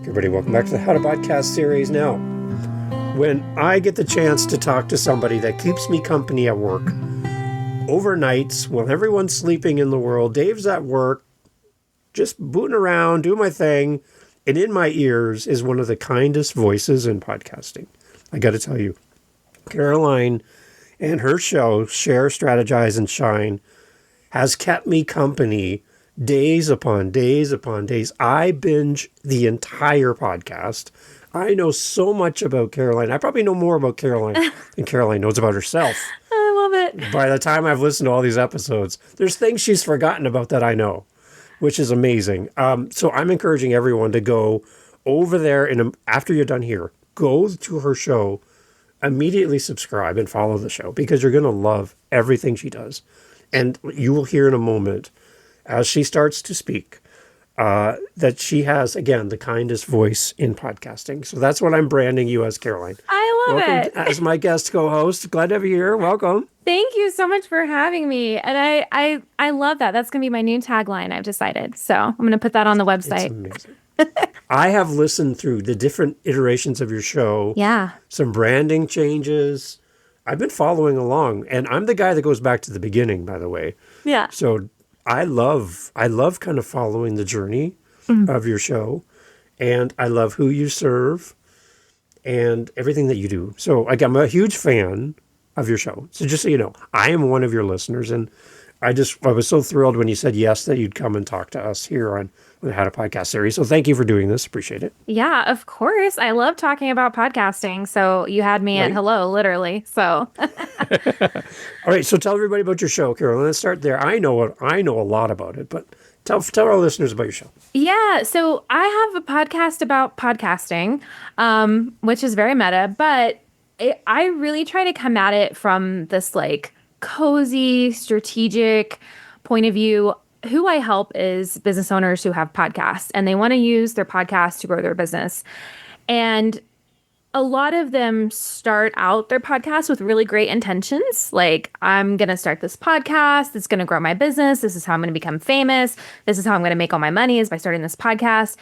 Everybody, welcome back to the How to Podcast series. Now, when I get the chance to talk to somebody that keeps me company at work, overnights, while everyone's sleeping in the world, Dave's at work, just booting around, doing my thing, and in my ears is one of the kindest voices in podcasting. I got to tell you, Caroline and her show, Share, Strategize, and Shine, has kept me company days upon days upon days. I binge the entire podcast. I know so much about Caroline. I probably know more about Caroline than Caroline knows about herself. I love it. By the time I've listened to all these episodes, there's things she's forgotten about that I know, which is amazing. So I'm encouraging everyone to go over there and after you're done here, go to her show, immediately subscribe and follow the show because you're going to love everything she does. And you will hear in a moment as she starts to speak, that she has, again, the kindest voice in podcasting. So that's what I'm branding you as, Caroline. I love Welcome it. as my guest co-host. Glad to have you here. Welcome. Thank you so much for having me. And I love that. That's going to be my new tagline, I've decided. So I'm going to put that on the website. It's amazing. I have listened through the different iterations of your show. Yeah. Some branding changes. I've been following along. And I'm the guy that goes back to the beginning, by the way. Yeah. So I love kind of following the journey of your show, and I love who you serve and everything that you do. So I'm a huge fan of your show. So just so you know, I am one of your listeners, and I was so thrilled when you said yes that you'd come and talk to us here on the How to Podcast series. So thank you for doing this. Appreciate it. Yeah, of course. I love talking about podcasting. So you had me at hello, literally. So all right. So tell everybody about your show, Carolyn. Let's start there. I know a lot about it, but tell our listeners about your show. yeah, so I have a podcast about podcasting, which is very meta, but I really try to come at it from this like cozy, strategic point of view. Who I help is business owners who have podcasts and they want to use their podcast to grow their business. And a lot of them start out their podcast with really great intentions. Like, I'm going to start this podcast. It's going to grow my business. This is how I'm going to become famous. This is how I'm going to make all my money is by starting this podcast.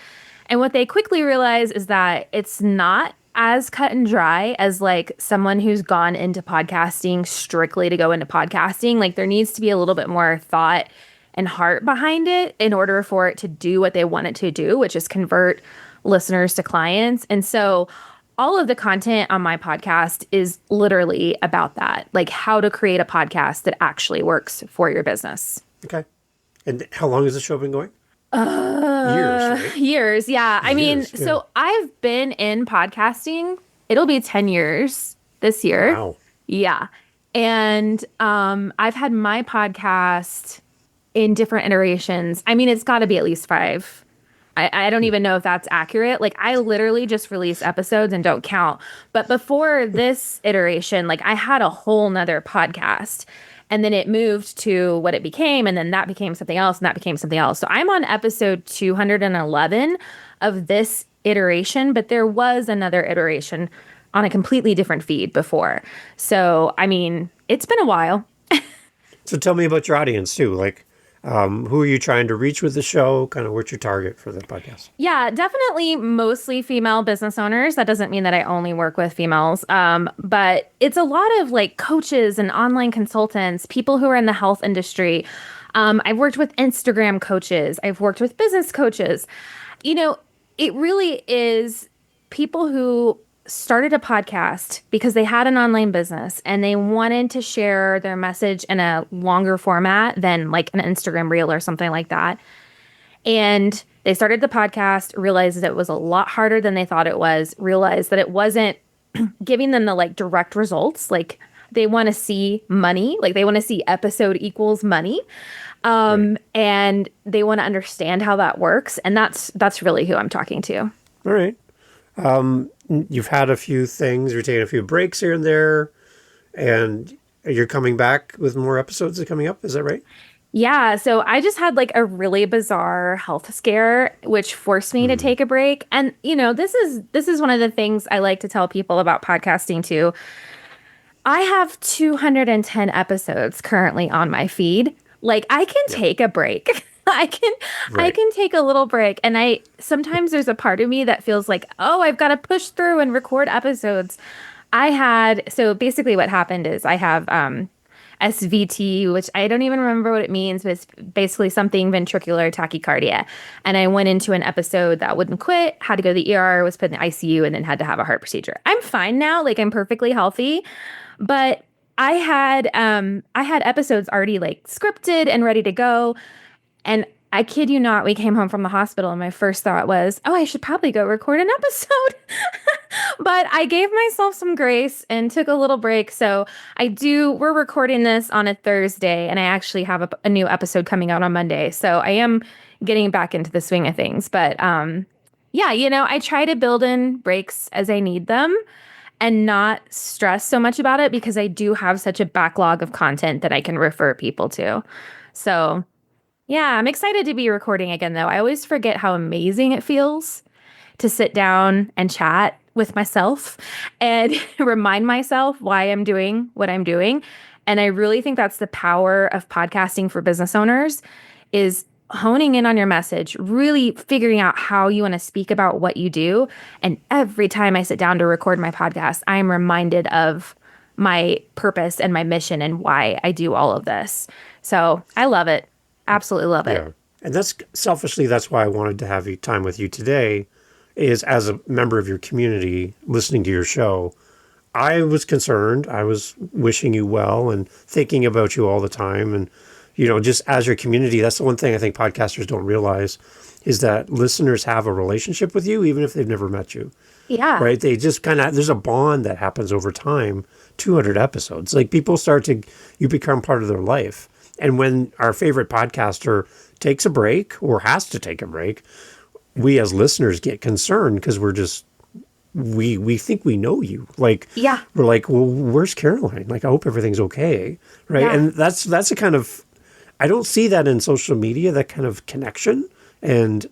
And what they quickly realize is that it's not as cut and dry as like someone who's gone into podcasting strictly to go into podcasting. Like, there needs to be a little bit more thought and heart behind it in order for it to do what they want it to do, which is convert listeners to clients. And so all of the content on my podcast is literally about that, like how to create a podcast that actually works for your business. Okay. And how long has the show been going? Years, right? Years, yeah. I mean, Yeah. so I've been in podcasting. It'll be 10 years this year. Wow. Yeah. And I've had my podcast in different iterations. I mean, it's got to be at least 5. I don't even know if that's accurate. Like, I literally just release episodes and don't count. But before this iteration, like, I had a whole nother podcast. And then it moved to what it became. And then that became something else. And that became something else. So I'm on episode 211 of this iteration. But there was another iteration on a completely different feed before. So, I mean, it's been a while. So tell me about your audience too. Like, who are you trying to reach with the show? Kind of what's your target for the podcast? Yeah, definitely mostly female business owners. That doesn't mean that I only work with females. But it's a lot of like coaches and online consultants, people who are in the health industry. I've worked with Instagram coaches. I've worked with business coaches. You know, it really is people who started a podcast because they had an online business and they wanted to share their message in a longer format than like an Instagram reel or something like that. And they started the podcast, realized that it was a lot harder than they thought it was, realized that it wasn't giving them the like direct results. Like, they want to see money, like they want to see episode equals money. Right. And they want to understand how that works. And that's really who I'm talking to. All right. You've had a few things, you're taking a few breaks here and there, and you're coming back with more episodes that are coming up. Is that right? Yeah. So I just had like a really bizarre health scare, which forced me to take a break. And, you know, this is one of the things I like to tell people about podcasting too. I have 210 episodes currently on my feed. Like, I can take a break. I can I Right. can take a little break, and I sometimes there's a part of me that feels like, "Oh, I've got to push through and record episodes." So basically what happened is I have SVT, which I don't even remember what it means, but it's basically something ventricular tachycardia. And I went into an episode that wouldn't quit, had to go to the ER, was put in the ICU, and then had to have a heart procedure. I'm fine now, like I'm perfectly healthy, but I had episodes already like scripted and ready to go. And I kid you not, we came home from the hospital, and my first thought was, oh, I should probably go record an episode. But I gave myself some grace and took a little break. So we're recording this on a Thursday, and I actually have a new episode coming out on Monday. So I am getting back into the swing of things. But yeah, I try to build in breaks as I need them and not stress so much about it because I do have such a backlog of content that I can refer people to. So yeah, I'm excited to be recording again, though. I always forget how amazing it feels to sit down and chat with myself and remind myself why I'm doing what I'm doing. And I really think that's the power of podcasting for business owners is honing in on your message, really figuring out how you want to speak about what you do. And every time I sit down to record my podcast, I'm reminded of my purpose and my mission and why I do all of this. So I love it. Absolutely love it. Yeah. And that's why I wanted to have time with you today is as a member of your community listening to your show. I was concerned. I was wishing you well and thinking about you all the time. And, just as your community, that's the one thing I think podcasters don't realize is that listeners have a relationship with you, even if they've never met you. Yeah. Right. They just there's a bond that happens over time, 200 episodes. Like you become part of their life. And when our favorite podcaster takes a break or has to take a break, we as listeners get concerned because we think we know you. Like, Yeah. we're like, well, where's Caroline? Like, I hope everything's okay. Right. Yeah. And that's a kind of, I don't see that in social media, that kind of connection and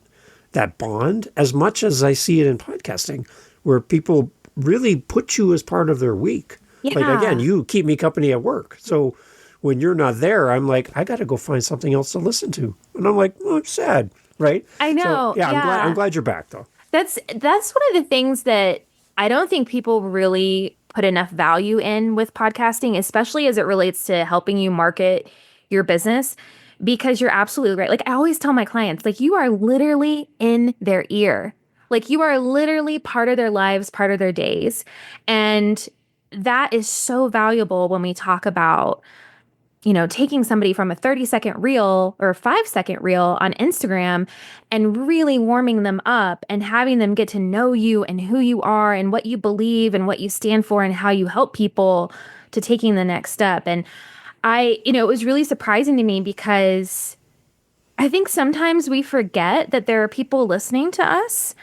that bond as much as I see it in podcasting, where people really put you as part of their week. Yeah. Like, again, you keep me company at work. So when you're not there, I'm like, I got to go find something else to listen to. And I'm like, well, I'm sad. Right. I know. So, yeah, Yeah. I'm glad you're back though. That's one of the things that I don't think people really put enough value in with podcasting, especially as it relates to helping you market your business, because you're absolutely right. Like I always tell my clients, like you are literally in their ear. Like you are literally part of their lives, part of their days. And that is so valuable when we talk about taking somebody from a 30-second reel or a 5-second reel on Instagram and really warming them up and having them get to know you and who you are and what you believe and what you stand for and how you help people to taking the next step. And it was really surprising to me because I think sometimes we forget that there are people listening to us.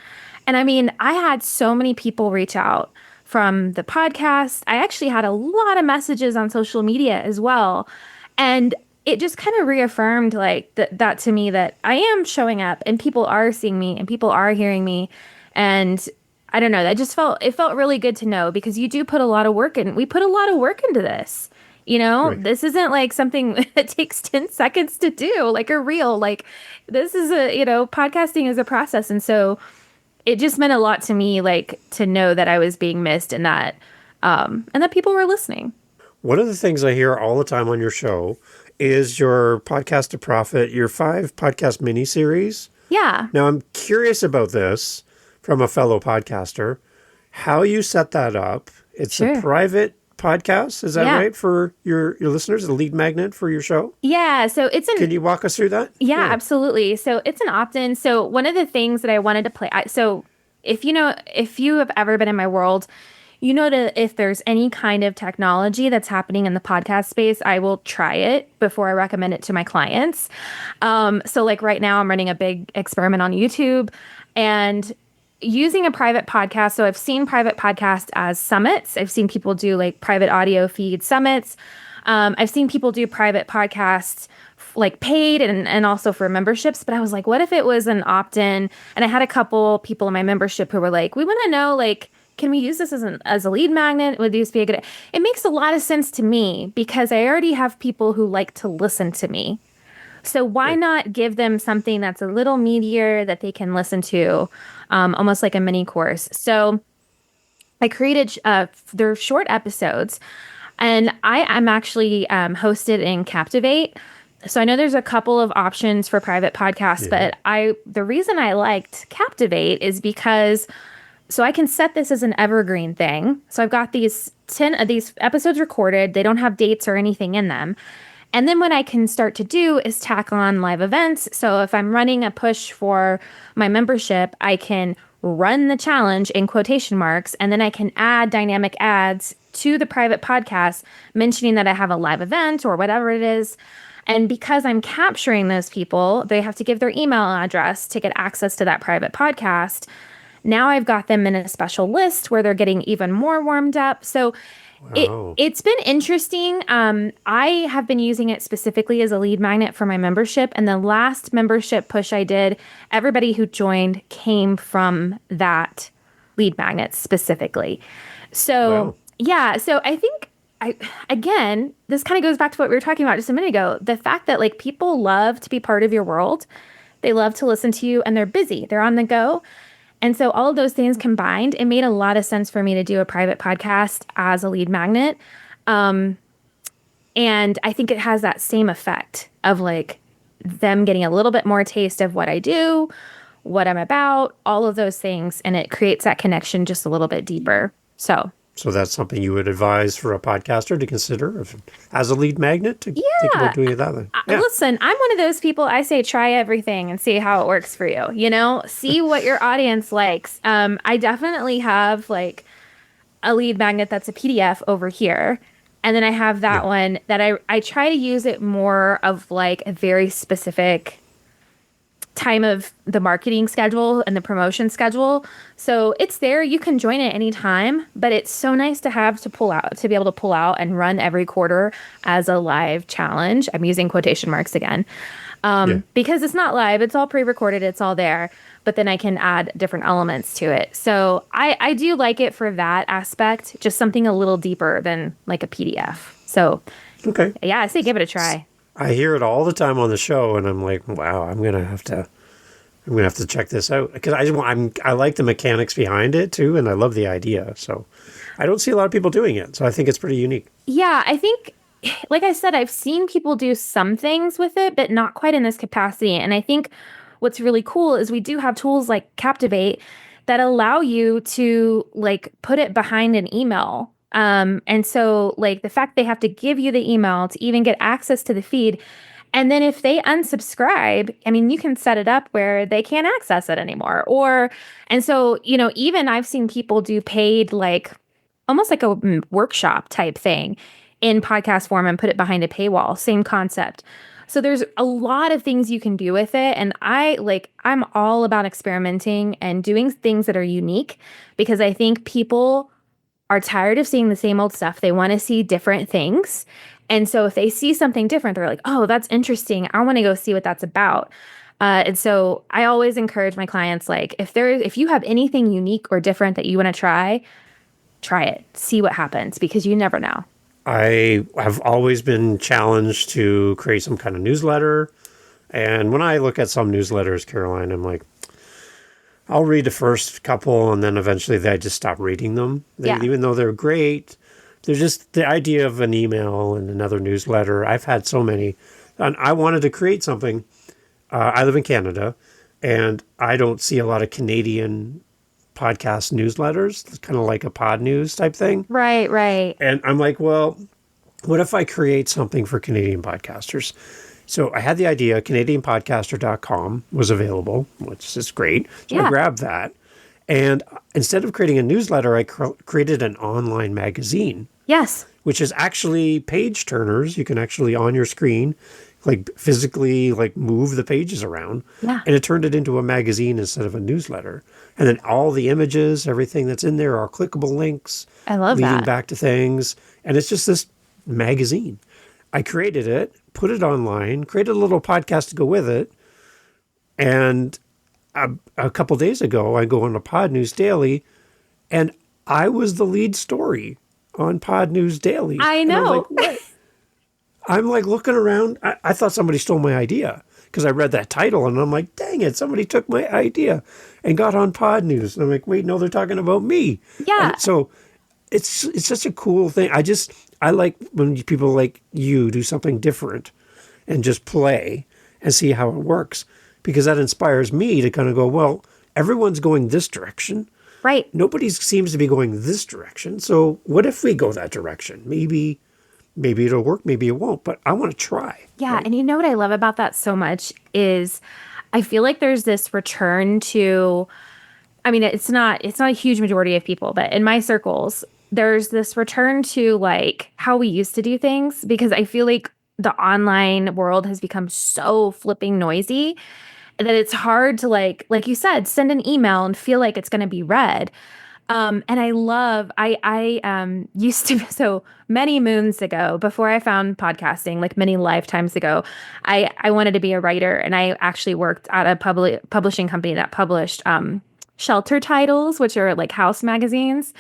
And I mean, I had so many people reach out from the podcast. I actually had a lot of messages on social media as well. And it just kind of reaffirmed like that to me that I am showing up and people are seeing me and people are hearing me. And I don't know, it felt really good to know because you do put a lot of work in. We put a lot of work into this. Right. This isn't like something that takes 10 seconds to do, like a reel. Like this is podcasting is a process. And so it just meant a lot to me, like to know that I was being missed and that people were listening. One of the things I hear all the time on your show is your Podcast to Profit, your 5 podcast mini-series. Yeah. Now, I'm curious about this from a fellow podcaster, how you set that up. It's Sure. a private podcast. Is that Yeah. right for your listeners, the lead magnet for your show? Yeah. So Can you walk us through that? Yeah, absolutely. So it's an opt-in. So one of the things that I wanted to play, if you have ever been in my world, if there's any kind of technology that's happening in the podcast space, I will try it before I recommend it to my clients. So like right now I'm running a big experiment on YouTube and using a private podcast. So I've seen private podcasts as summits. I've seen people do like private audio feed summits. I've seen people do private podcasts like paid and also for memberships. But I was like, what if it was an opt-in? And I had a couple people in my membership who were like, we want to know, like, can we use this as a lead magnet? Would this be a good? It makes a lot of sense to me because I already have people who like to listen to me. So why not give them something that's a little meatier that they can listen to, almost like a mini course? So I created they're short episodes, and I am actually hosted in Captivate. So I know there's a couple of options for private podcasts, but the reason I liked Captivate is because so I can set this as an evergreen thing. So I've got these 10 of these episodes recorded. They don't have dates or anything in them. And then what I can start to do is tack on live events. So if I'm running a push for my membership, I can run the challenge in quotation marks, and then I can add dynamic ads to the private podcast mentioning that I have a live event or whatever it is. And because I'm capturing those people, they have to give their email address to get access to that private podcast. Now I've got them in a special list where they're getting even more warmed up. So it's been interesting. I have been using it specifically as a lead magnet for my membership. And the last membership push I did, everybody who joined came from that lead magnet specifically. So, yeah. So I think, again, this kind of goes back to what we were talking about just a minute ago. The fact that like people love to be part of your world. They love to listen to you, and they're busy. They're on the go. And so all of those things combined, it made a lot of sense for me to do a private podcast as a lead magnet. And I think it has that same effect of like them getting a little bit more taste of what I do, what I'm about, all of those things. And it creates that connection just a little bit deeper. So that's something you would advise for a podcaster to consider as a lead magnet to think about doing it that way. Yeah. Listen, I'm one of those people. I say try everything and see how it works for you. You know, see what your audience likes. I definitely have like a lead magnet that's a PDF over here. And then I have that one that I try to use it more of like a very specific time of the marketing schedule and the promotion schedule. So it's there. You can join it anytime, but it's so nice to have to be able to pull out and run every quarter as a live challenge. I'm using quotation marks again, because it's not live. It's all pre-recorded. It's all there, but then I can add different elements to it. So I do like it for that aspect, just something a little deeper than like a PDF. So yeah, I say give it a try. I hear it all the time on the show, and I'm like, wow, I'm gonna have to check this out because I like the mechanics behind it too, and I love the idea. So I don't see a lot of people doing it, so I think it's pretty unique. Yeah, I think, like I said, I've seen people do some things with it, but not quite in this capacity. And I think what's really cool is we do have tools like Captivate that allow you to like put it behind an email. And so like the fact they have to give you the email to even get access to the feed. And then if they unsubscribe, I mean, you can set it up where they can't access it anymore. And so, you know, even I've seen people do paid, like almost like a workshop type thing in podcast form and put it behind a paywall, same concept. So there's a lot of things you can do with it. And I'm all about experimenting and doing things that are unique because I think people are tired of seeing the same old stuff. They want to see different things. And so if they see something different, they're like, oh, that's interesting. I want to go see what that's about. And so I always encourage my clients, like, if you have anything unique or different that you want to try it, see what happens, because you never know. I have always been challenged to create some kind of newsletter. And when I look at some newsletters, Caroline, I'm like, I'll read the first couple, and then eventually I just stop reading them. Even though they're great, they're just the idea of an email and another newsletter. I've had so many. And I wanted to create something. I live in Canada, and I don't see a lot of Canadian podcast newsletters. It's kind of like a pod news type thing. Right, right. And I'm like, well, what if I create something for Canadian podcasters? So I had the idea, CanadianPodcaster.com was available, which is great. So I grabbed that. And instead of creating a newsletter, I created an online magazine. Yes. Which is actually page turners. You can actually, on your screen, like physically like move the pages around. Yeah. And it turned it into a magazine instead of a newsletter. And then all the images, everything that's in there are clickable links. I love that. Leading back to things. And it's just this magazine. I created it, put it online, created a little podcast to go with it. And a couple days ago, I go on to Pod News Daily, and I was the lead story on Pod News Daily. I know. And I'm like, what? I'm like looking around. I thought somebody stole my idea because I read that title and I'm like, dang it, somebody took my idea and got on Pod News. And I'm like, wait, no, they're talking about me. Yeah. And so it's such a cool thing. I like when people like you do something different and just play and see how it works, because that inspires me to kind of go, well, everyone's going this direction. Right. Nobody seems to be going this direction. So what if we go that direction? Maybe it'll work, maybe it won't, but I want to try. Yeah. Right? And you know what I love about that so much is I feel like there's this return to, I mean, it's not a huge majority of people, but in my circles, there's this return to like how we used to do things, because I feel like the online world has become so flipping noisy that it's hard to like you said, send an email and feel like it's going to be read. And I used to, so many moons ago, before I found podcasting, like many lifetimes ago, I wanted to be a writer, and I actually worked at a publishing company that published shelter titles, which are like house magazines.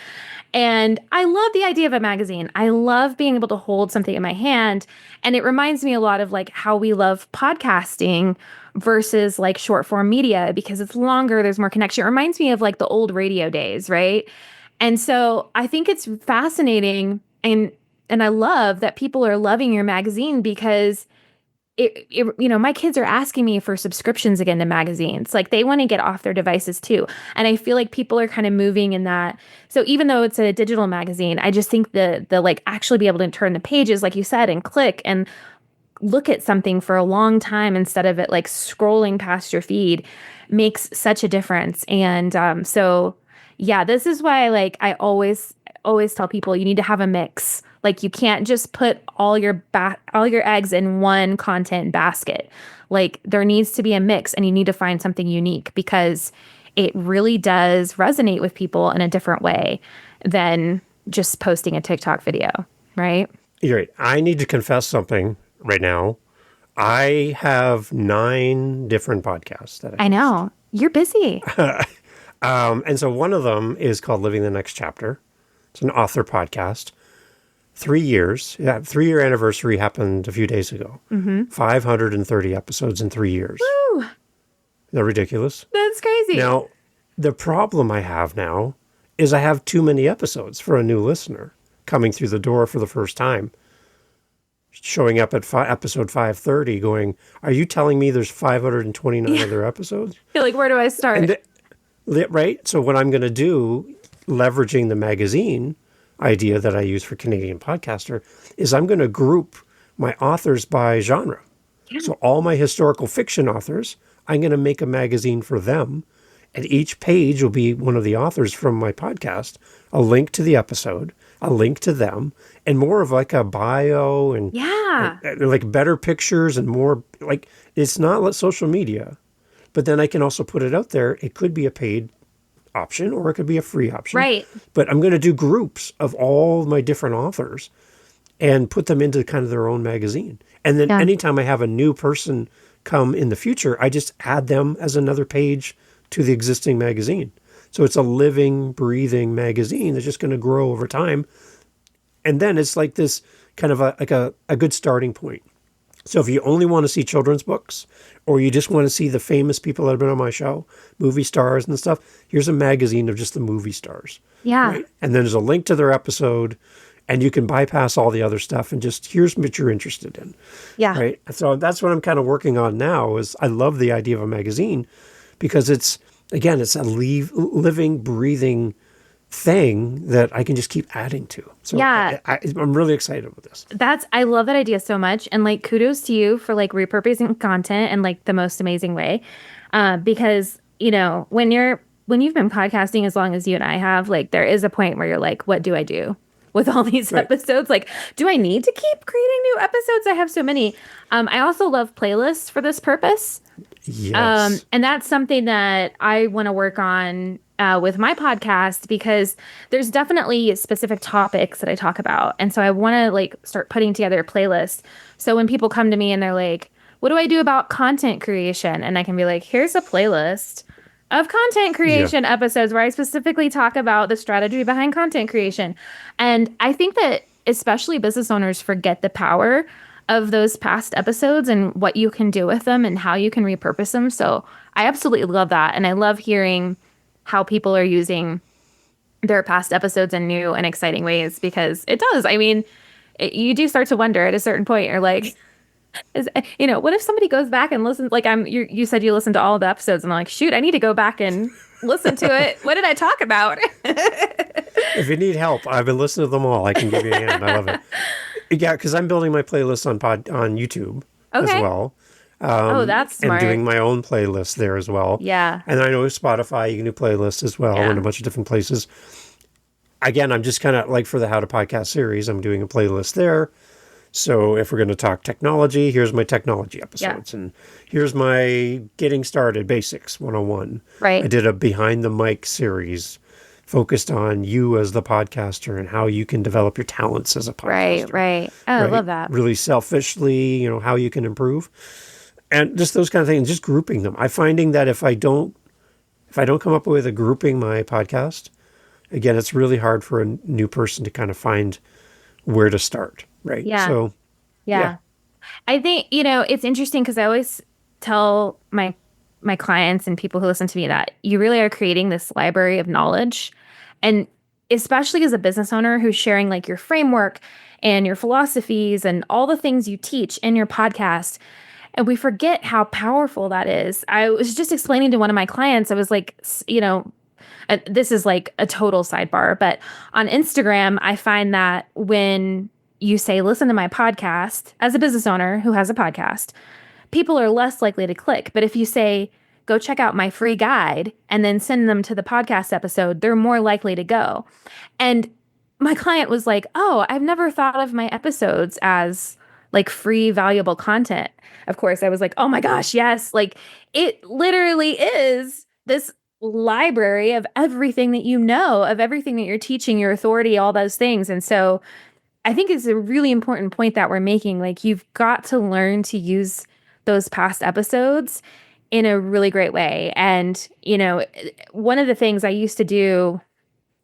And I love the idea of a magazine. I love being able to hold something in my hand. And it reminds me a lot of like how we love podcasting versus like short form media, because it's longer, there's more connection. It reminds me of like the old radio days, right? And so I think it's fascinating, and I love that people are loving your magazine, because my kids are asking me for subscriptions again to magazines. Like they want to get off their devices too. And I feel like people are kind of moving in that. So even though it's a digital magazine, I just think the like actually be able to turn the pages, like you said, and click and look at something for a long time instead of it like scrolling past your feed makes such a difference. And so yeah, this is why like I always tell people you need to have a mix. Like you can't just put all your eggs in one content basket. Like there needs to be a mix, and you need to find something unique, because it really does resonate with people in a different way than just posting a TikTok video, right? You're right. I need to confess something right now. I have 9 different podcasts that I know. You're busy. and so one of them is called Living the Next Chapter. It's an author podcast. 3 years. Yeah, 3-year anniversary happened a few days ago. 530 episodes in 3 years. Woo! Isn't that ridiculous? That's crazy. Now, the problem I have now is I have too many episodes for a new listener coming through the door for the first time, showing up at episode 530 going, are you telling me there's 529 other episodes? You're like, where do I start? Right? So what I'm going to do, leveraging the magazine idea that I use for Canadian Podcaster, is I'm going to group my authors by genre. Yeah. So all my historical fiction authors, I'm going to make a magazine for them. And each page will be one of the authors from my podcast, a link to the episode, a link to them, and more of like a bio and like better pictures and more like, it's not like social media, but then I can also put it out there. It could be a paid option or it could be a free option. Right. But I'm going to do groups of all my different authors and put them into kind of their own magazine. And then anytime I have a new person come in the future, I just add them as another page to the existing magazine. So it's a living, breathing magazine that's just going to grow over time. And then it's like this kind of a good starting point. So if you only want to see children's books, or you just want to see the famous people that have been on my show, movie stars and stuff, here's a magazine of just the movie stars. Yeah. Right? And then there's a link to their episode, and you can bypass all the other stuff and just, here's what you're interested in. Yeah. Right. So that's what I'm kind of working on now. Is I love the idea of a magazine, because it's a living, breathing thing that I can just keep adding to. So yeah, I'm really excited with this. I love that idea so much. And like, kudos to you for like repurposing content in like the most amazing way. Because, when you've been podcasting as long as you and I have, like there is a point where you're like, what do I do with all these episodes? Like, do I need to keep creating new episodes? I have so many. I also love playlists for this purpose. Yes. And that's something that I want to work on with my podcast, because there's definitely specific topics that I talk about. And so I want to like start putting together a playlist. So when people come to me and they're like, what do I do about content creation? And I can be like, here's a playlist of content creation episodes where I specifically talk about the strategy behind content creation. And I think that especially business owners forget the power of those past episodes and what you can do with them and how you can repurpose them. So I absolutely love that. And I love hearing how people are using their past episodes in new and exciting ways, because it does. I mean, you do start to wonder at a certain point, you're like, what if somebody goes back and listens? Like you said you listened to all the episodes, and I'm like, shoot, I need to go back and listen to it. What did I talk about? If you need help, I've been listening to them all. I can give you a hand. I love it. Yeah, because I'm building my playlist on YouTube as well. That's smart. And doing my own playlist there as well. Yeah. And I know Spotify, you can do playlists as well in a bunch of different places. Again, I'm just kind of like for the How to Podcast series, I'm doing a playlist there. So if we're going to talk technology, here's my technology episodes. And here's my Getting Started Basics 101. Right. I did a Behind the Mic series focused on you as the podcaster and how you can develop your talents as a podcaster. Right. Oh, I love that. Really selfishly, how you can improve. And just those kind of things, just grouping them. I'm finding that if I don't come up with a grouping my podcast, again, it's really hard for a new person to kind of find where to start. Right. Yeah. So, yeah. I think, it's interesting because I always tell my clients and people who listen to me that you really are creating this library of knowledge. And especially as a business owner who's sharing like your framework and your philosophies and all the things you teach in your podcast. And we forget how powerful that is. I was just explaining to one of my clients, I was like, this is like a total sidebar, but on Instagram, I find that when you say, listen to my podcast, as a business owner who has a podcast, people are less likely to click. But if you say, go check out my free guide and then send them to the podcast episode, they're more likely to go. And my client was like, oh, I've never thought of my episodes as like free, valuable content. Of course, I was like, oh my gosh, yes. Like it literally is this library of everything that you know, of everything that you're teaching, your authority, all those things. And so I think it's a really important point that we're making. Like you've got to learn to use those past episodes in a really great way. And, one of the things I used to do,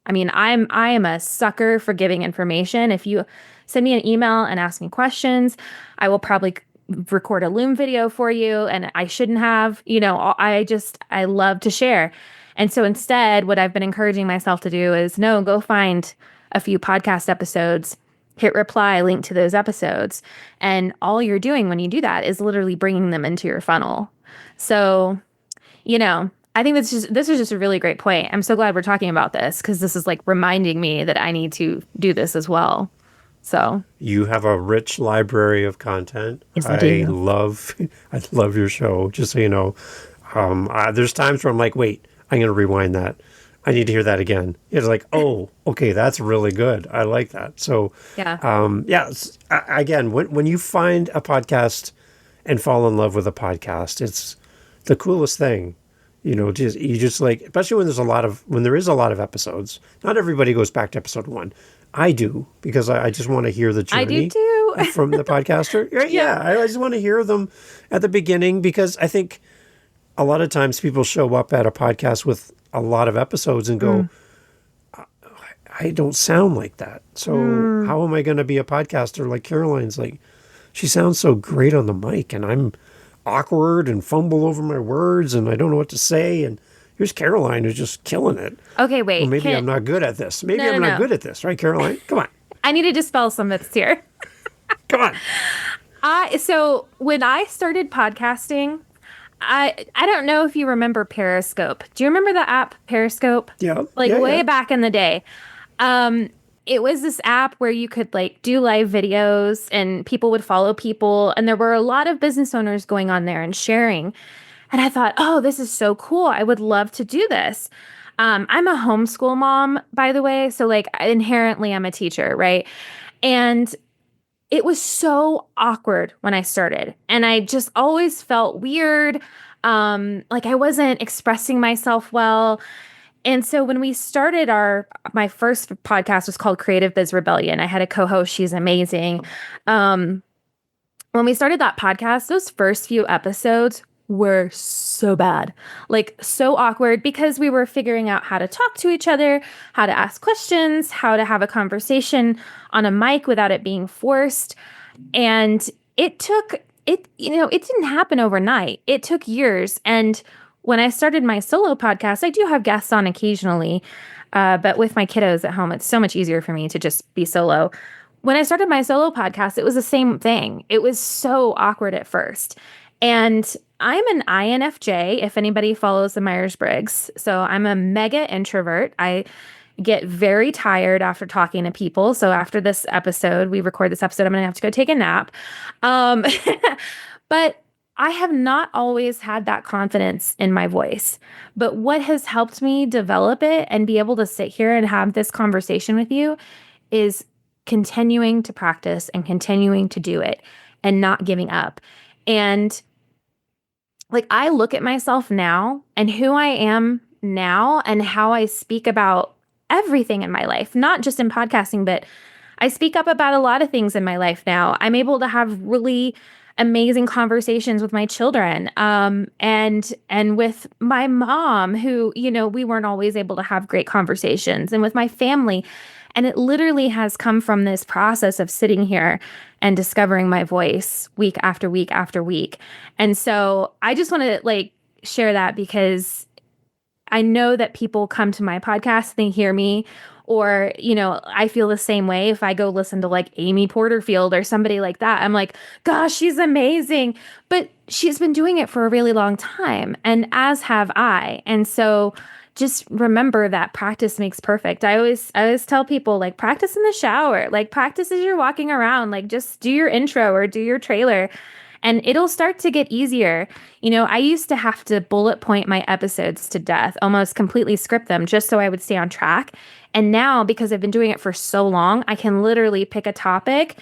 I am a sucker for giving information. If you send me an email and ask me questions, I will probably record a Loom video for you, and I shouldn't have, I love to share. And so instead, what I've been encouraging myself to do is go find a few podcast episodes, hit reply, link to those episodes. And all you're doing when you do that is literally bringing them into your funnel. So, I think this is just a really great point. I'm so glad we're talking about this because this is like reminding me that I need to do this as well. So you have a rich library of content. Yes, I do. I love your show. Just so you know, there's times where I'm like, wait, I'm going to rewind that. I need to hear that again. It's like, oh, okay, that's really good. I like that. So, again, when you find a podcast and fall in love with a podcast, it's the coolest thing. Just like, especially when there is a lot of episodes. Not everybody goes back to episode 1. I do, because I just want to hear the journey. I do too. From the podcaster. Yeah, I just want to hear them at the beginning, because I think a lot of times people show up at a podcast with a lot of episodes and go, I don't sound like that. So how am I going to be a podcaster? Like Caroline's like, she sounds so great on the mic, and I'm awkward and fumble over my words and I don't know what to say. And here's Caroline who's just killing it. Okay, wait. Well, maybe I'm not good at this. Maybe I'm not good at this. Right, Caroline? Come on. I need to dispel some myths here. Come on. So when I started podcasting, I don't know if you remember Periscope. Do you remember the app Periscope? Yeah. Way back in the day. It was this app where you could do live videos and people would follow people. And there were a lot of business owners going on there and sharing. And I thought, oh, this is so cool. I would love to do this. I'm a homeschool mom, by the way. So inherently I'm a teacher, right? And it was so awkward when I started. And I just always felt weird. I wasn't expressing myself well. And so when we started my first podcast was called Creative Biz Rebellion. I had a co-host. She's amazing. When we started that podcast, those first few episodes were so bad, so awkward, because we were figuring out how to talk to each other, how to ask questions, how to have a conversation on a mic without it being forced. And it took it, it didn't happen overnight. It took years. And when I started my solo podcast, I do have guests on occasionally. But with my kiddos at home, it's so much easier for me to just be solo. When I started my solo podcast, it was the same thing. It was so awkward at first. And I'm an INFJ, if anybody follows the Myers-Briggs. So I'm a mega introvert. I get very tired after talking to people. So after this episode, we record this episode, I'm going to have to go take a nap. Um, but I have not always had that confidence in my voice. But what has helped me develop it and be able to sit here and have this conversation with you is continuing to practice and continuing to do it and not giving up. And like, I look at myself now and who I am now and how I speak about everything in my life, not just in podcasting, but I speak up about a lot of things in my life now. I'm able to have really amazing conversations with my children, and with my mom, who, we weren't always able to have great conversations, and with my family. And it literally has come from this process of sitting here and discovering my voice week after week after week. And so I just want to share that, because I know that people come to my podcast, they hear me, or, I feel the same way if I go listen to Amy Porterfield or somebody like that. I'm like, gosh, she's amazing. But she's been doing it for a really long time, and as have I. And so just remember that practice makes perfect. I always tell people, practice in the shower, practice as you're walking around, just do your intro or do your trailer, and it'll start to get easier. I used to have to bullet point my episodes to death, almost completely script them just so I would stay on track. And now, because I've been doing it for so long, I can literally pick a topic,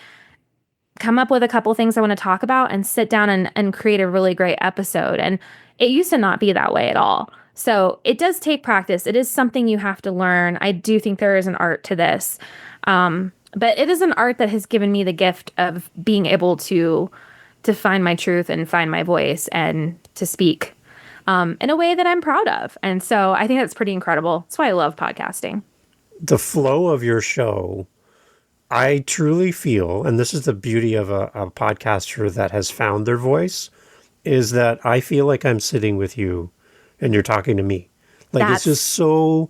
come up with a couple things I want to talk about, and sit down and create a really great episode. And it used to not be that way at all. So it does take practice. It is something you have to learn. I do think there is an art to this. But it is an art that has given me the gift of being able to find my truth and find my voice and to speak in a way that I'm proud of. And so I think that's pretty incredible. That's why I love podcasting. The flow of your show, I truly feel, and this is the beauty of a podcaster that has found their voice, is that I feel like I'm sitting with you and you're talking to me. It's just so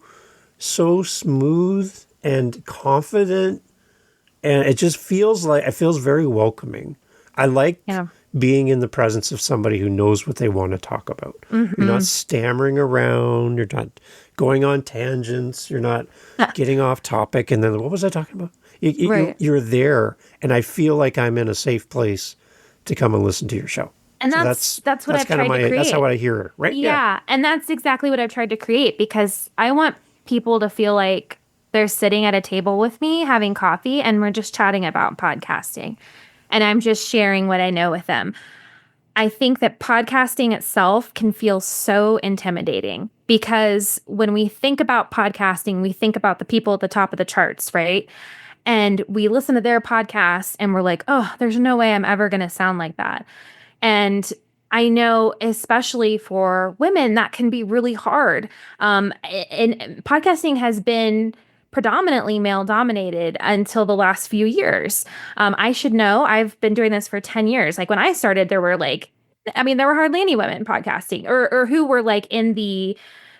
smooth and confident, and it just feels very welcoming. I like being in the presence of somebody who knows what they want to talk about. Mm-hmm. You're not stammering around. You're not going on tangents. You're not getting off topic. And then, what was I talking about? You're there, and I feel like I'm in a safe place to come and listen to your show. And that's what I've tried to create. That's how I hear it, right? Yeah, and that's exactly what I've tried to create, because I want people to feel like they're sitting at a table with me having coffee and we're just chatting about podcasting. And I'm just sharing what I know with them. I think that podcasting itself can feel so intimidating, because when we think about podcasting, we think about the people at the top of the charts, right? And we listen to their podcasts and we're like, oh, there's no way I'm ever going to sound like that. And I know, especially for women, that can be really hard. And podcasting has been predominantly male dominated until the last few years. I should know, I've been doing this for 10 years. When I started, there were hardly any women podcasting or who were in the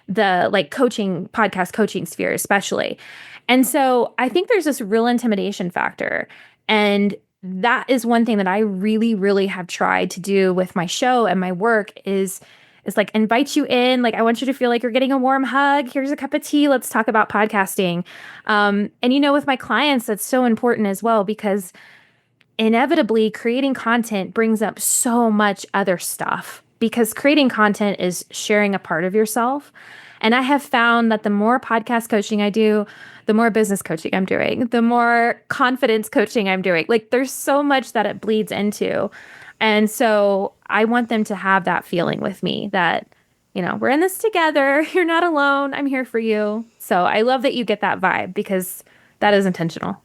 podcast coaching sphere, especially. And so I think there's this real intimidation factor. And that is one thing that I really, really have tried to do with my show and my work is invite you in. I want you to feel like you're getting a warm hug. Here's a cup of tea. Let's talk about podcasting. And with my clients, that's so important as well, because inevitably creating content brings up so much other stuff, because creating content is sharing a part of yourself. And I have found that the more podcast coaching I do, the more business coaching I'm doing, the more confidence coaching I'm doing. There's so much that it bleeds into. And so I want them to have that feeling with me that, we're in this together. You're not alone. I'm here for you. So I love that you get that vibe, because that is intentional.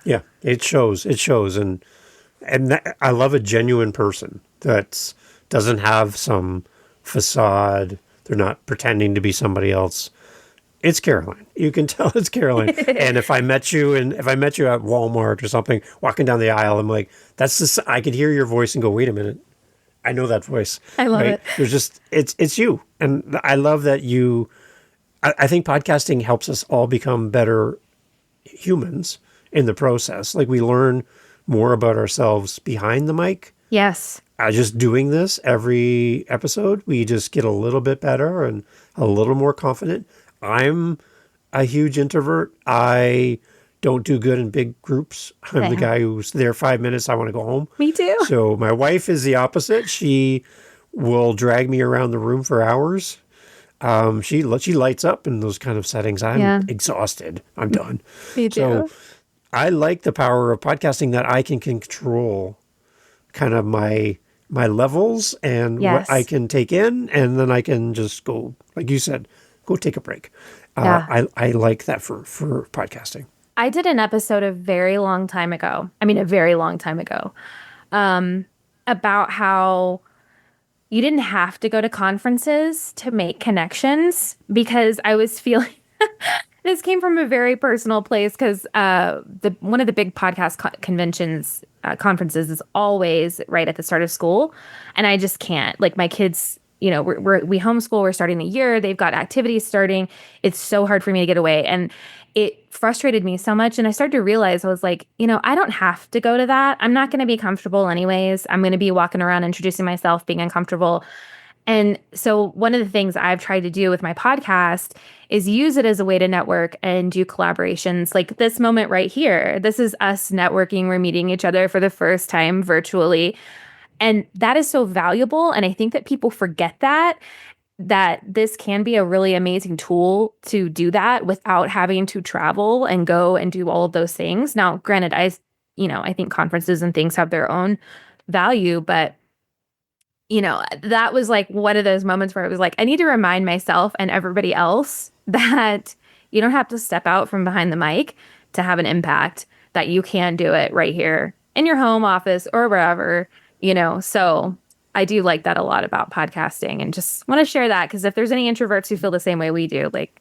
Yeah, it shows. It shows. And I love a genuine person that doesn't have some facade. They're not pretending to be somebody else. It's Caroline. You can tell it's Caroline. And if I met you at Walmart or something, walking down the aisle, I'm like, that's this. I could hear your voice and go, wait a minute, I know that voice. I love Right? it. There's just it's you, and I love that you. I think podcasting helps us all become better humans in the process. Like we learn more about ourselves behind the mic. Yes. Just doing this every episode, we just get a little bit better and a little more confident. I'm a huge introvert. I don't do good in big groups. I'm the Same. guy who's there 5 minutes. I want to go home. Me too. So my wife is the opposite. She will drag me around the room for hours. She lights up in those kind of settings. I'm exhausted. I'm done. Me too. So I like the power of podcasting that I can control kind of my levels and Yes. what I can take in, and then I can just go, like you said, go take a break. I like that for podcasting. I did an episode a very long time ago. I mean, a very long time ago, about how you didn't have to go to conferences to make connections, because I was feeling this came from a very personal place, because one of the big podcast conventions conferences is always right at the start of school, and I just can't. Like my kids, we homeschool. We're starting the year. They've got activities starting. It's so hard for me to get away, and it frustrated me so much. And I started to realize, I was like, I don't have to go to that. I'm not going to be comfortable anyways. I'm going to be walking around introducing myself, being uncomfortable. And so one of the things I've tried to do with my podcast is use it as a way to network and do collaborations. Like this moment right here, this is us networking. We're meeting each other for the first time virtually. And that is so valuable. And I think that people forget that this can be a really amazing tool to do that without having to travel and go and do all of those things. Now, granted, I think conferences and things have their own value, but that was like one of those moments where it was like, I need to remind myself and everybody else that you don't have to step out from behind the mic to have an impact, that you can do it right here in your home office or wherever, so I do like that a lot about podcasting, and just want to share that, because if there's any introverts who feel the same way we do, like,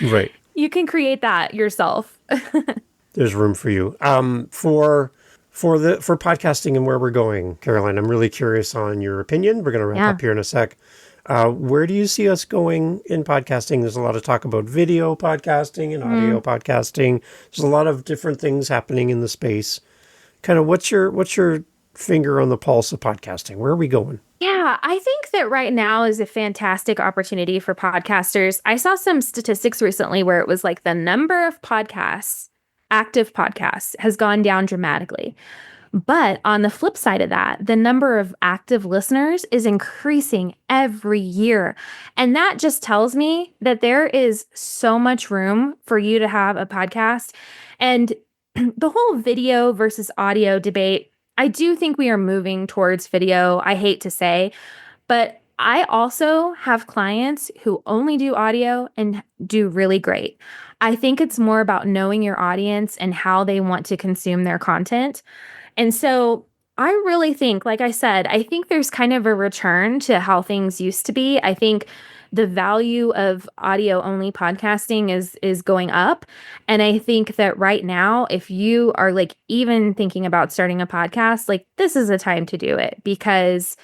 right, you can create that yourself. There's room for you. For podcasting and where we're going, Caroline, I'm really curious on your opinion. We're going to wrap up here in a sec. Where do you see us going in podcasting? There's a lot of talk about video podcasting and audio podcasting. There's a lot of different things happening in the space. Kind of what's your finger on the pulse of podcasting? Where are we going? Yeah, I think that right now is a fantastic opportunity for podcasters. I saw some statistics recently where it was like the number of podcasts, active podcasts, has gone down dramatically. But on the flip side of that, the number of active listeners is increasing every year. And that just tells me that there is so much room for you to have a podcast. And the whole video versus audio debate, I do think we are moving towards video. I hate to say, but I also have clients who only do audio and do really great. I think it's more about knowing your audience and how they want to consume their content. And so I really think, like I said, I think there's kind of a return to how things used to be. I think the value of audio only podcasting is going up. And I think that right now, if you are like even thinking about starting a podcast, like this is a time to do it, because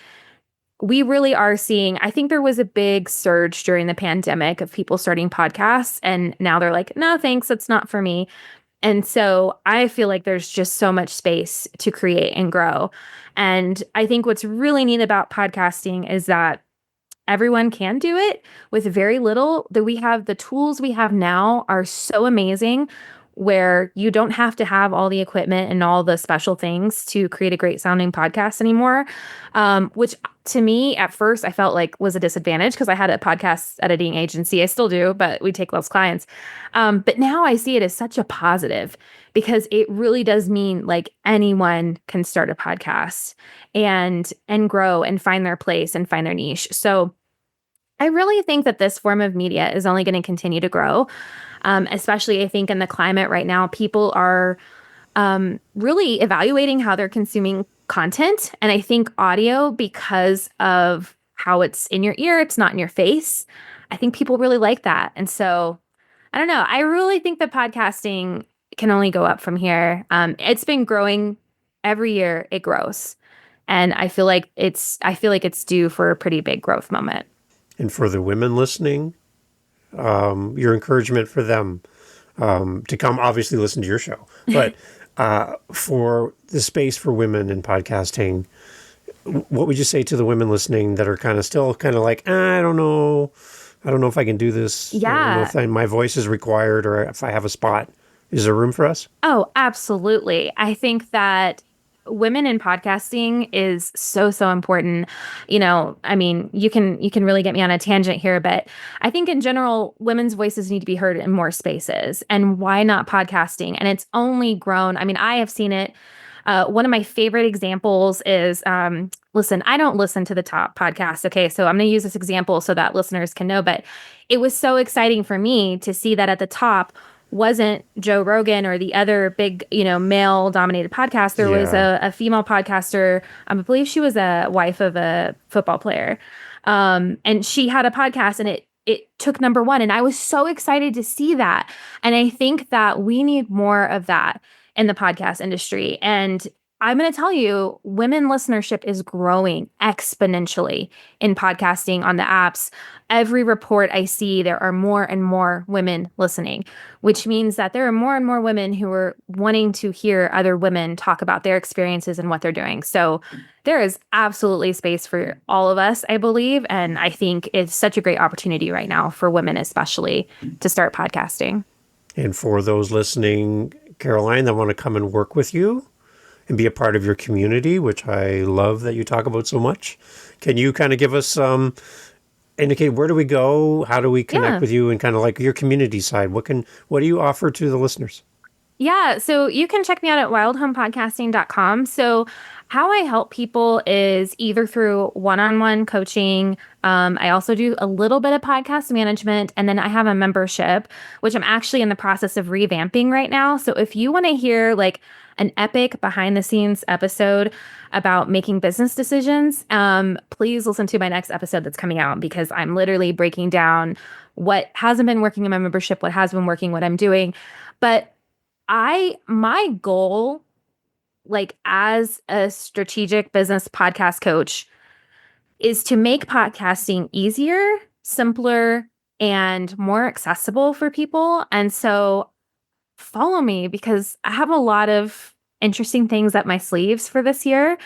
we really are seeing, I think there was a big surge during the pandemic of people starting podcasts, and now they're like, no, thanks, that's not for me. And so I feel like there's just so much space to create and grow. And I think what's really neat about podcasting is that everyone can do it with very little. That we have the tools we have now are so amazing, where you don't have to have all the equipment and all the special things to create a great sounding podcast anymore. Which to me at first I felt like was a disadvantage, because I had a podcast editing agency. I still do, but we take less clients. But now I see it as such a positive, because it really does mean like anyone can start a podcast and grow and find their place and find their niche. So I really think that this form of media is only going to continue to grow. Especially I think in the climate right now, people are really evaluating how they're consuming content. And I think audio, because of how it's in your ear, it's not in your face. I think people really like that. And so I don't know. I really think that podcasting can only go up from here. It's been growing every year. It grows. And I feel like it's due for a pretty big growth moment. And for the women listening, your encouragement for them to come obviously listen to your show, but for the space for women in podcasting, what would you say to the women listening that are still like, I don't know if I can do this. Yeah. I don't know if my voice is required or if I have a spot. Is there room for us? Oh, absolutely. I think that women in podcasting is so, so important. I mean, you can really get me on a tangent here, but I think in general, women's voices need to be heard in more spaces. And why not podcasting? And it's only grown. I mean, I have seen it. One of my favorite examples is, listen, I don't listen to the top podcasts. Okay. So I'm going to use this example so that listeners can know, but it was so exciting for me to see that at the top wasn't Joe Rogan or the other big, male dominated podcast. There was a female podcaster. I believe she was a wife of a football player. And she had a podcast and it took number one. And I was so excited to see that. And I think that we need more of that in the podcast industry. And I'm going to tell you, women listenership is growing exponentially in podcasting on the apps. Every report I see, there are more and more women listening, which means that there are more and more women who are wanting to hear other women talk about their experiences and what they're doing. So there is absolutely space for all of us, I believe. And I think it's such a great opportunity right now for women, especially, to start podcasting. And for those listening, Caroline, that want to come and work with you and be a part of your community, which I love that you talk about so much. Can you kind of give us indicate where do we go? How do we connect with you and kind of like your community side? What do you offer to the listeners? Yeah, so you can check me out at wildhomepodcasting.com. So how I help people is either through one-on-one coaching. I also do a little bit of podcast management, and then I have a membership, which I'm actually in the process of revamping right now. So if you want to hear like an epic behind-the-scenes episode about making business decisions, please listen to my next episode that's coming out, because I'm literally breaking down what hasn't been working in my membership, what has been working, what I'm doing. But my goal, like as a strategic business podcast coach, is to make podcasting easier, simpler, and more accessible for people. And so follow me, because I have a lot of interesting things up my sleeves for this year,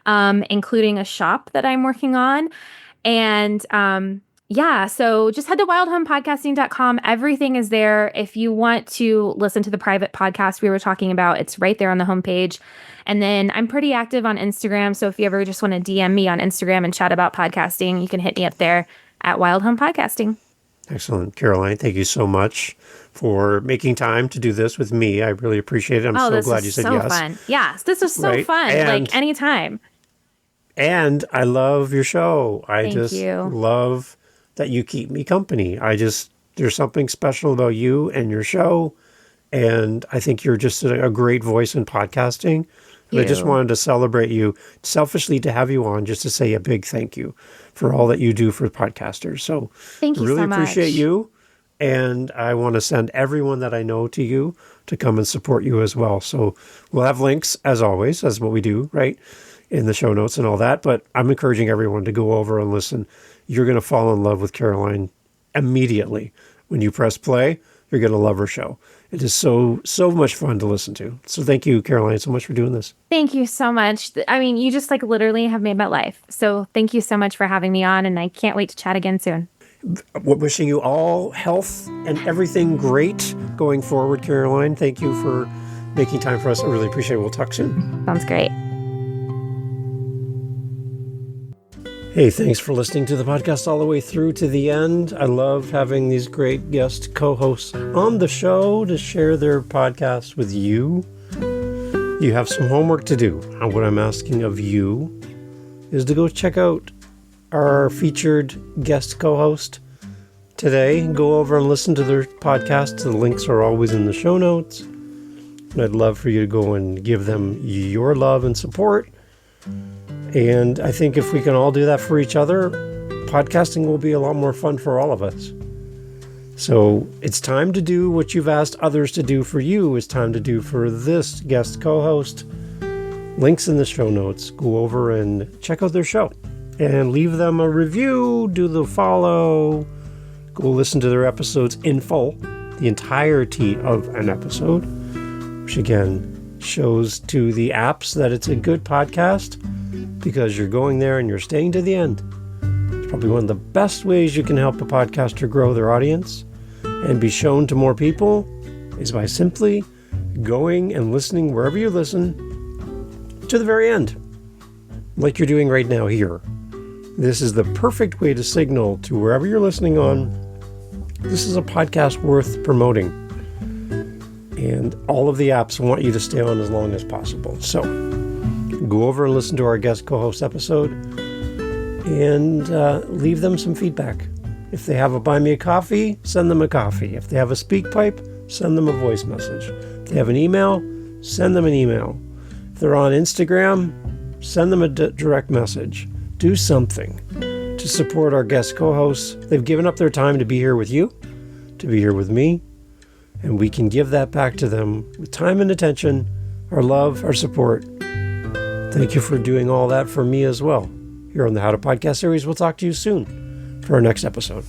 including a shop that I'm working on. And so just head to wildhomepodcasting.com. Everything is there. If you want to listen to the private podcast we were talking about, it's right there on the homepage. And then I'm pretty active on Instagram. So if you ever just want to DM me on Instagram and chat about podcasting, you can hit me up there at Wild Home Podcasting. Excellent. Caroline, thank you so much for making time to do this with me. I really appreciate it. I'm so glad you said yes. This is so fun. Yes, this was so fun. And, like anytime. And I love your show. Thank you. Love that you keep me company. There's something special about you and your show. And I think you're just a great voice in podcasting. And I just wanted to celebrate you, selfishly, to have you on, just to say a big thank you for all that you do for podcasters. So thank you really so much. Appreciate you. And I want to send everyone that I know to you to come and support you as well. So we'll have links, as always, as what we do, right, in the show notes and all that. But I'm encouraging everyone to go over and listen. You're going to fall in love with Caroline immediately. When you press play, you're going to love her show. It is so much fun to listen to. So thank you, Caroline, so much for doing this. Thank you so much. I mean, you just like literally have made my life. So thank you so much for having me on, and I can't wait to chat again soon. Wishing you all health and everything great going forward, Caroline. Thank you for making time for us. I really appreciate it. We'll talk soon. Sounds great. Hey, thanks for listening to the podcast all the way through to the end. I love having these great guest co-hosts on the show to share their podcast with you. You have some homework to do. And what I'm asking of you is to go check out our featured guest co-host today. Go over and listen to their podcast. The links are always in the show notes. And I'd love for you to go and give them your love and support. And I think if we can all do that for each other, podcasting will be a lot more fun for all of us. So it's time to do what you've asked others to do for you. It's time to do for this guest co-host. Links in the show notes. Go over and check out their show and leave them a review, do the follow, go listen to their episodes in full, the entirety of an episode, which again shows to the apps that it's a good podcast because you're going there and you're staying to the end. It's probably one of the best ways you can help a podcaster grow their audience and be shown to more people is by simply going and listening wherever you listen to the very end, like you're doing right now here. This is the perfect way to signal to wherever you're listening on, this is a podcast worth promoting. And all of the apps want you to stay on as long as possible. So go over and listen to our guest co-host episode and leave them some feedback. If they have a buy me a coffee, send them a coffee. If they have a speak pipe, send them a voice message. If they have an email, send them an email. If they're on Instagram, send them a direct message. Do something to support our guest co-hosts. They've given up their time to be here with you, to be here with me, and we can give that back to them with time and attention, our love, our support. Thank you for doing all that for me as well. Here on the How to Podcast series, we'll talk to you soon for our next episode.